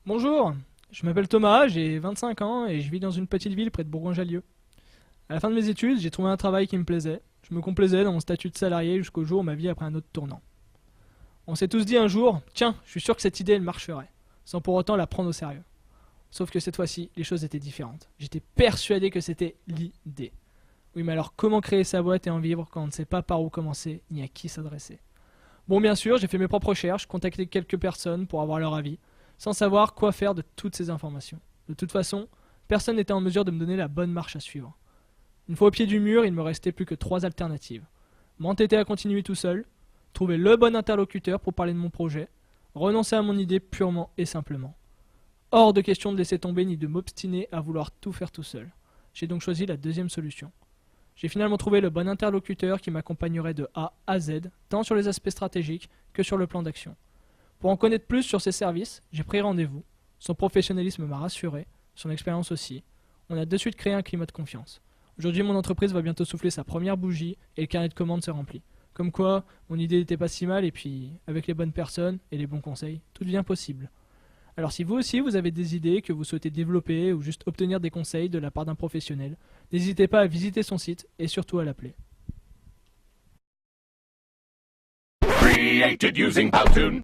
Bonjour, je m'appelle Thomas, j'ai 25 ans et je vis dans une petite ville près de Bourgoin-Jallieu. À la fin de mes études, j'ai trouvé un travail qui me plaisait. Je me complaisais dans mon statut de salarié jusqu'au jour où ma vie a pris un autre tournant. On s'est tous dit un jour, tiens, je suis sûr que cette idée elle marcherait, sans pour autant la prendre au sérieux. Sauf que cette fois-ci, les choses étaient différentes. J'étais persuadé que c'était l'idée. Oui, mais alors comment créer sa boîte et en vivre quand on ne sait pas par où commencer ni à qui s'adresser? Bon, bien sûr, j'ai fait mes propres recherches, contacté quelques personnes pour avoir leur avis, sans savoir quoi faire de toutes ces informations. De toute façon, personne n'était en mesure de me donner la bonne marche à suivre. Une fois au pied du mur, il me restait plus que trois alternatives. M'entêter à continuer tout seul, trouver le bon interlocuteur pour parler de mon projet, renoncer à mon idée purement et simplement. Hors de question de laisser tomber ni de m'obstiner à vouloir tout faire tout seul. J'ai donc choisi la deuxième solution. J'ai finalement trouvé le bon interlocuteur qui m'accompagnerait de A à Z, tant sur les aspects stratégiques que sur le plan d'action. Pour en connaître plus sur ses services, j'ai pris rendez-vous. Son professionnalisme m'a rassuré, son expérience aussi. On a de suite créé un climat de confiance. Aujourd'hui, mon entreprise va bientôt souffler sa première bougie et le carnet de commandes s'est rempli. Comme quoi, mon idée n'était pas si mal et puis, avec les bonnes personnes et les bons conseils, tout devient possible. Alors si vous aussi vous avez des idées que vous souhaitez développer ou juste obtenir des conseils de la part d'un professionnel, n'hésitez pas à visiter son site et surtout à l'appeler. Created using Powtoon.